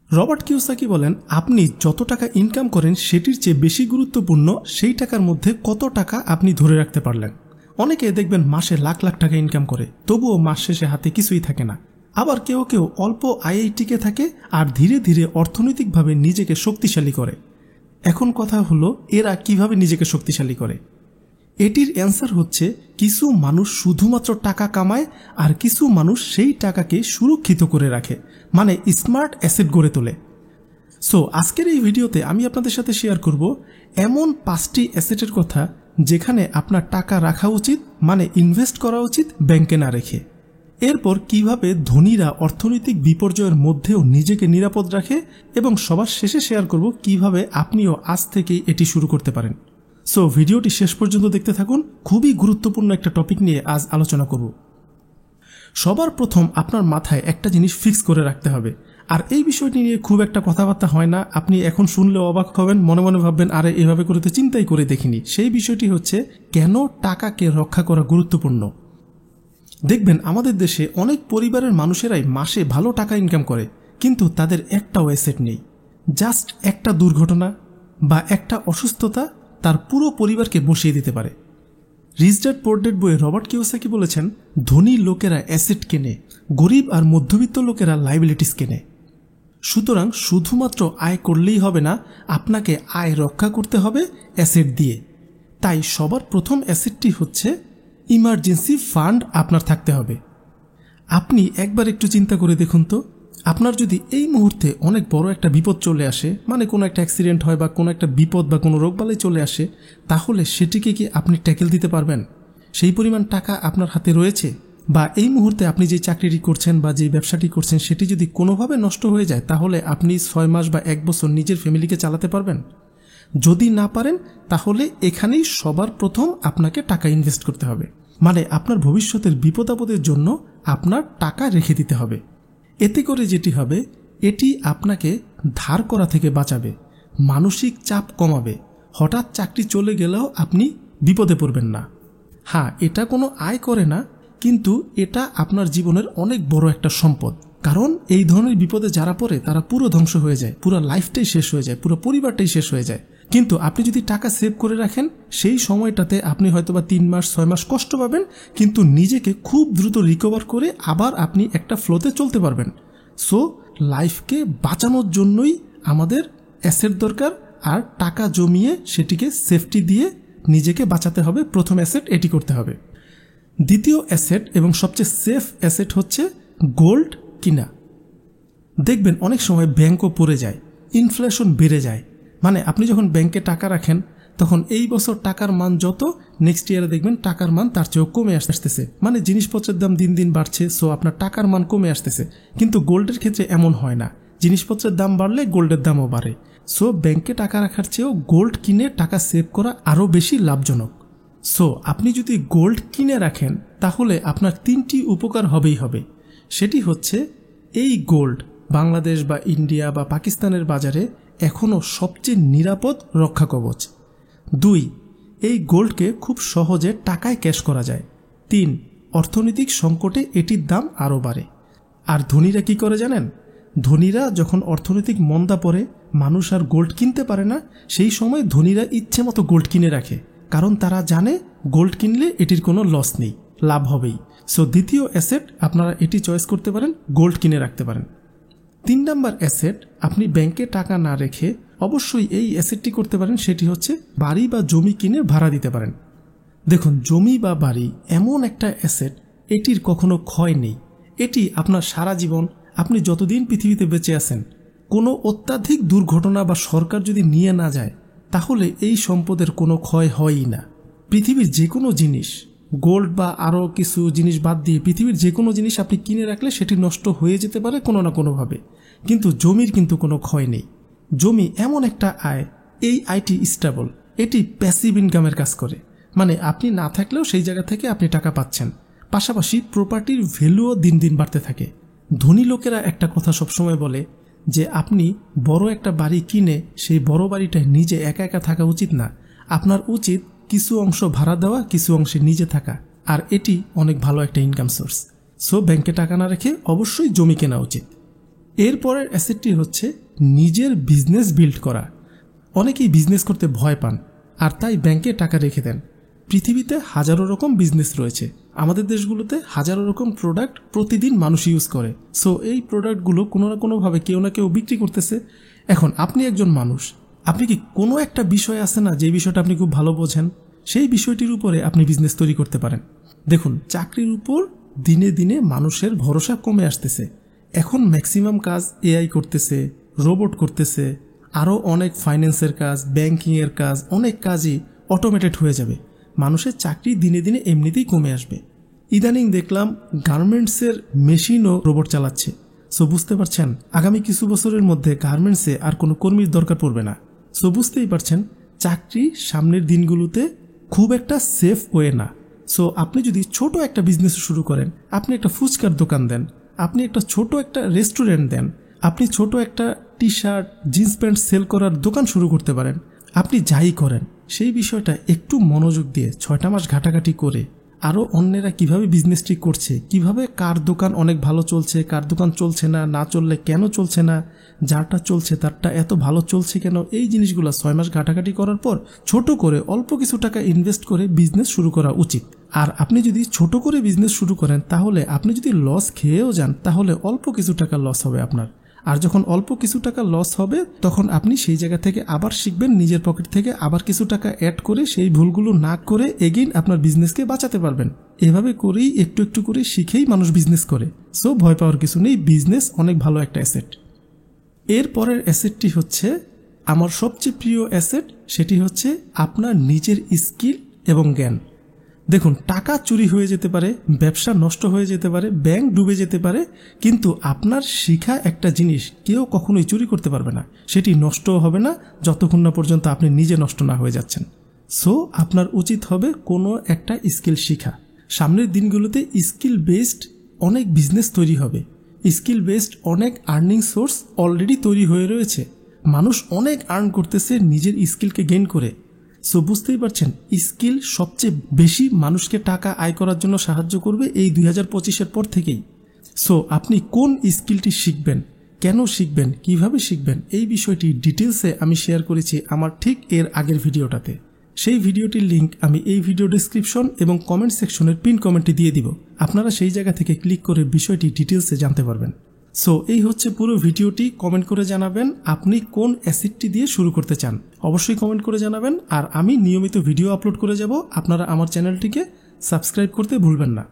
Robert Kiyosaki বলেন, আপনি যত টাকা ইনকাম করেন সেটির চেয়ে বেশি গুরুত্বপূর্ণ সেই টাকার মধ্যে কত টাকা আপনি ধরে রাখতে পারলেন। অনেকে দেখবেন মাসে লাখ লাখ টাকা ইনকাম করে, তবুও মাস শেষে হাতে কিছুই থাকে না। আবার কেউ কেউ অল্প আয়েই টিকে থাকে আর ধীরে ধীরে অর্থনৈতিকভাবে নিজেকে শক্তিশালী করে। এখন কথা হলো, এরা কিভাবে নিজেকে শক্তিশালী করে? এটির অ্যান্সার হচ্ছে, কিছু মানুষ শুধুমাত্র টাকা কামায় আর কিছু মানুষ সেই টাকাকে সুরক্ষিত করে রাখে, মানে স্মার্ট অ্যাসেট গড়ে তোলে। সো আজকের এই ভিডিওতে আমি আপনাদের সাথে শেয়ার করব এমন 5টি অ্যাসেটের কথা যেখানে আপনার টাকা রাখা উচিত, মানে ইনভেস্ট করা উচিত ব্যাংকে না রেখে। এরপর কিভাবে ধনীরা অর্থনৈতিক বিপর্যয়ের মধ্যেও নিজেকে নিরাপদ রাখে, এবং সবার শেষে শেয়ার করব কিভাবে আপনিও আজ থেকেই এটি শুরু করতে পারেন। সো ভিডিওটি শেষ পর্যন্ত দেখতে থাকুন, খুবই গুরুত্বপূর্ণ একটা টপিক নিয়ে আজ আলোচনা করব। সবার প্রথম আপনার মাথায় একটা জিনিস ফিক্স করে রাখতে হবে, আর এই বিষয়টি নিয়ে খুব একটা কথাবার্তা হয় না। আপনি এখন শুনলে অবাক হবেন, মনে মনে ভাববেন আরে এভাবে করে তো চিন্তাই করে দেখিনি। সেই বিষয়টি হচ্ছে কেন টাকাকে রক্ষা করা গুরুত্বপূর্ণ। দেখবেন আমাদের দেশে অনেক পরিবারের মানুষেরাই মাসে ভালো টাকা ইনকাম করে, কিন্তু তাদের একটাও অ্যাসেট নেই। জাস্ট একটা দুর্ঘটনা বা একটা অসুস্থতা তার পুরো পরিবারকে বসিয়ে দিতে পারে। রিচ ড্যাড পুয়ার ড্যাড বইয়ে রবার্ট কিওসাকি বলেছেন, ধনী লোকেরা অ্যাসেট কেনে, গরিব আর মধ্যবিত্ত লোকেরা লাইবিলিটিস কেনে। সুতরাং শুধুমাত্র আয় করলেই হবে না, আপনাকে আয় রক্ষা করতে হবে অ্যাসেট দিয়ে। তাই সবার প্রথম অ্যাসেটটি হচ্ছে ইমার্জেন্সি ফান্ড আপনার থাকতে হবে। আপনি একবার একটু চিন্তা করে দেখুন তো, আপনার যদি এই মুহূর্তে অনেক বড় একটা বিপদ চলে আসে, মানে কোনো একটা অ্যাক্সিডেন্ট হয় বা কোনো একটা বিপদ বা কোনো রোগবালাই চলে আসে, তাহলে সেটিকে কি আপনি ট্যাকেল দিতে পারবেন? সেই পরিমাণ টাকা আপনার হাতে রয়েছে? বা এই মুহূর্তে আপনি যে চাকরিটি করছেন বা যে ব্যবসাটি করছেন সেটি যদি কোনোভাবে নষ্ট হয়ে যায়, তাহলে আপনি 6 মাস বা 1 বছর নিজের ফ্যামিলিকে চালাতে পারবেন? যদি না পারেন, তাহলে এখানেই সবার প্রথম আপনাকে টাকা ইনভেস্ট করতে হবে, মানে আপনার ভবিষ্যতের বিপদ আপদের জন্য আপনার টাকা রেখে দিতে হবে। এতে করে যেটি হবে, এটি আপনাকে ধার করা থেকে বাঁচাবে, মানসিক চাপ কমাবে, হঠাৎ চাকরি চলে গেলেও আপনি বিপদে পড়বেন না। হ্যাঁ, এটা কোনো আয় করে না, কিন্তু এটা আপনার জীবনের অনেক বড় একটা সম্পদ। কারণ এই ধরনের বিপদে যারা পড়ে তারা পুরো ধ্বংস হয়ে যায়, পুরো লাইফটাই শেষ হয়ে যায়, পুরো পরিবারটাই শেষ হয়ে যায়। কিন্তু আপনি যদি টাকা সেভ করে রাখেন, সেই সময়টাতে আপনি হয়তোবা 3 মাস 6 মাস কষ্ট পাবেন, কিন্তু নিজেকে খুব দ্রুত রিকভার করে আবার আপনি একটা ফ্লোতে চলতে পারবেন। সো লাইফকে বাঁচানোর জন্যই আমাদের অ্যাসেট দরকার, আর টাকা জমিয়ে সেটিকে সেফটি দিয়ে নিজেকে বাঁচাতে হবে। প্রথম অ্যাসেট এটি করতে হবে। দ্বিতীয় অ্যাসেট এবং সবচেয়ে সেফ অ্যাসেট হচ্ছে গোল্ড কিনা। দেখবেন অনেক সময় ব্যাংকও পড়ে যায়, ইনফ্লেশন বেড়ে যায়। মানে আপনি যখন ব্যাংকে টাকা রাখেন, তখন এই বছর টাকার মান যত, নেক্সট ইয়ারে দেখবেন টাকার মান তার চেয়েও কমে আসতেছে। মানে জিনিসপত্রের দাম দিন দিন বাড়ছে, সো আপনার টাকার মান কমে আসতেছে। কিন্তু গোল্ডের ক্ষেত্রে এমন হয় না, জিনিসপত্রের দাম বাড়লে গোল্ডের দামও বাড়ে। সো ব্যাংকে টাকা রাখার চেয়েও গোল্ড কিনে টাকা সেভ করা আরও বেশি লাভজনক। সো আপনি যদি গোল্ড কিনে রাখেন, তাহলে আপনার 3টি উপকার হবেই হবে। সেটি হচ্ছে, এই গোল্ড বাংলাদেশ বা ইন্ডিয়া বা পাকিস্তানের বাজারে এখনও সবচেয়ে নিরাপদ রক্ষা কবচ। 2, এই গোল্ডকে খুব সহজে টাকায় ক্যাশ করা যায়। 3, অর্থনৈতিক সংকটে এটির দাম আরও বাড়ে। আর ধনীরা কি করে জানেন? ধনীরা যখন অর্থনৈতিক মন্দা পড়ে, মানুষ আর গোল্ড কিনতে পারে না, সেই সময় ধনীরা ইচ্ছে মতো গোল্ড কিনে রাখে, কারণ তারা জানে গোল্ড কিনলে এটির কোনো লস নেই, লাভ হবেই। সো দ্বিতীয় অ্যাসেট আপনারা এটি চয়েস করতে পারেন, গোল্ড কিনে রাখতে পারেন। 3 নাম্বার অ্যাসেট, আপনি ব্যাংকে টাকা না রেখে অবশ্যই এই অ্যাসেটটি করতে পারেন, সেটি হচ্ছে বাড়ি বা জমি কিনে ভাড়া দিতে পারেন। দেখুন, জমি বা বাড়ি এমন একটা অ্যাসেট, এটির কখনো ক্ষয় নেই। এটি আপনার সারা জীবন, আপনি যতদিন পৃথিবীতে বেঁচে আছেন, কোনো অত্যাধিক দুর্ঘটনা বা সরকার যদি নিয়ে না যায়, তাহলে এই সম্পদের কোনো ক্ষয় হয়ই না। পৃথিবীর যে কোনো জিনিস, গোল্ড বা আরও কিছু জিনিস বাদ দিয়ে পৃথিবীর যে কোনো জিনিস আপনি কিনে রাখলে সেটি নষ্ট হয়ে যেতে পারে কোনো না কোনোভাবে, কিন্তু জমির কিন্তু কোনো ক্ষয় নেই। জমি এমন একটা আয়, এই আয়টি স্টেবল, এটি প্যাসিভ ইনকামের কাজ করে, মানে আপনি না থাকলেও সেই জায়গা থেকে আপনি টাকা পাচ্ছেন। পাশাপাশি প্রপার্টির ভ্যালুও দিন দিন বাড়তে থাকে। ধনী লোকেরা একটা কথা সবসময় বলে যে আপনি বড় একটা বাড়ি কিনে সেই বড় বাড়িটায় নিজে একা একা থাকা উচিত না, আপনার উচিত কিছু অংশ ভাড়া দেওয়া, কিছু অংশে নিজে থাকা, আর এটি অনেক ভালো একটা ইনকাম সোর্স। সো ব্যাংকে টাকা না রেখে অবশ্যই জমি কেনা উচিত। এরপরের অ্যাসেটটি হচ্ছে নিজের বিজনেস বিল্ড করা। অনেকেই বিজনেস করতে ভয় পান আর তাই ব্যাংকে টাকা রেখে দেন। পৃথিবীতে হাজারো রকম বিজনেস রয়েছে, আমাদের দেশগুলোতে হাজারো রকম প্রোডাক্ট প্রতিদিন মানুষ ইউজ করে। সো এই প্রোডাক্টগুলো কোনো না কোনোভাবে কেউ না কেউ বিক্রি করতেছে। এখন আপনি একজন মানুষ, আপনি কি কোনো একটা বিষয় আছে না যে বিষয়টা আপনি খুব ভালো বোঝেন, সেই বিষয়টির উপরে আপনি বিজনেস তৈরি করতে পারেন। দেখুন, চাকরির উপর দিনে দিনে মানুষের ভরসা কমে আসতেছে। এখন ম্যাক্সিমাম কাজ এআই করতেছে, রোবট করতেছে, আরও অনেক ফাইন্যান্সের কাজ, ব্যাংকিংয়ের কাজ, অনেক কাজই অটোমেটেড হয়ে যাবে। মানুষের চাকরি দিনে দিনে এমনিতেই কমে আসবে। ইদানিং দেখলাম গার্মেন্টসের মেশিনও রোবট চালাচ্ছে। সো বুঝতে পারছেন, আগামী কিছু বছরের মধ্যে গার্মেন্টসে আর কোনো কর্মীর দরকার পড়বে না। সো বুঝতেই পারছেন, চাকরি সামনের দিনগুলোতে খুব একটা সেফ ওয়ে না। সো আপনি যদি ছোট একটা বিজনেস শুরু করেন, আপনি একটা ফুচকার দোকান দেন, আপনি একটা ছোট একটা রেস্টুরেন্ট দেন, আপনি ছোট একটা T shirt, jeans pant sale করার দোকান শুরু করতে পারেন। আপনি যাই করেন সেই বিষয়টা একটু মনোযোগ দিয়ে 6টা মাস ঘাটাঘাটি করে আরও অন্যেরা কিভাবে বিজনেসটি করছে, কিভাবে কার দোকান অনেক ভালো চলছে, কার দোকান চলছে না, না চললে কেন চলছে না, যারটা চলছে তারটা এত ভালো চলছে কেন, এই জিনিসগুলো 6 মাস ঘাটাঘাটি করার পর ছোট করে অল্প কিছু টাকা ইনভেস্ট করে বিজনেস শুরু করা উচিত। আর আপনি যদি ছোট করে বিজনেস শুরু করেন, তাহলে আপনি যদি লস খেয়েও যান, তাহলে অল্প কিছু টাকা লস হবে আপনার। আর যখন অল্প কিছু টাকা লস হবে, তখন আপনি সেই জায়গা থেকে আবার শিখবেন, নিজের পকেট থেকে আবার কিছু টাকা অ্যাড করে সেই ভুলগুলো না করে এগেইন আপনার বিজনেসকে বাঁচাতে পারবেন। এভাবে করেই একটু একটু করে শিখেই মানুষ বিজনেস করে। সো ভয় পাওয়ার কিছু নেই, বিজনেস অনেক ভালো একটা অ্যাসেট। এর পরের অ্যাসেটটি হচ্ছে আমার সবচেয়ে প্রিয় অ্যাসেট, সেটি হচ্ছে আপনার নিজের স্কিল এবং জ্ঞান। দেখুন, টাকা চুরি হয়ে যেতে পারে, ব্যবসা নষ্ট হয়ে যেতে পারে, ব্যাংক ডুবে যেতে পারে, কিন্তু আপনার শিখা একটা জিনিস কেউ কখনোই চুরি করতে পারবে না। সেটি নষ্টও হবে না যতক্ষণ না পর্যন্ত আপনি নিজে নষ্ট না হয়ে যাচ্ছেন। সো আপনার উচিত হবে কোনো একটা স্কিল শিখা। সামনের দিনগুলোতে স্কিল বেসড অনেক বিজনেস তৈরি হবে। স্কিল বেসড অনেক আর্নিং সোর্স অলরেডি তৈরি হয়ে রয়েছে। মানুষ অনেক আর্ন করতেছে নিজের স্কিলকে গেইন করে। সো বুঝতেই পারছেন, স্কিল সবচেয়ে বেশি মানুষকে টাকা আয় করার জন্য সাহায্য করবে এই 2025-এর পর থেকেই। সো আপনি কোন স্কিলটি শিখবেন, কেন শিখবেন, কিভাবে শিখবেন, এই বিষয়টি ডিটেলসে আমি শেয়ার করেছি আমার ঠিক এর আগের ভিডিওটাতে। সেই ভিডিওটির লিঙ্ক আমি এই ভিডিও ডেসক্রিপশন এবং কমেন্ট সেকশনের পিন কমেন্টে দিয়ে দিব। আপনারা সেই জায়গা থেকে ক্লিক করে বিষয়টি ডিটেলসে জানতে পারবেন। সো এই হচ্ছে পুরো ভিডিওটি। কমেন্ট করে জানাবেন আপনি কোন অ্যাসেটটি দিয়ে শুরু করতে চান, অবশ্যই কমেন্ট করে জানাবেন। আর আমি নিয়মিত ভিডিও আপলোড করে যাব, আপনারা আমার চ্যানেলটিকে সাবস্ক্রাইব করতে ভুলবেন না।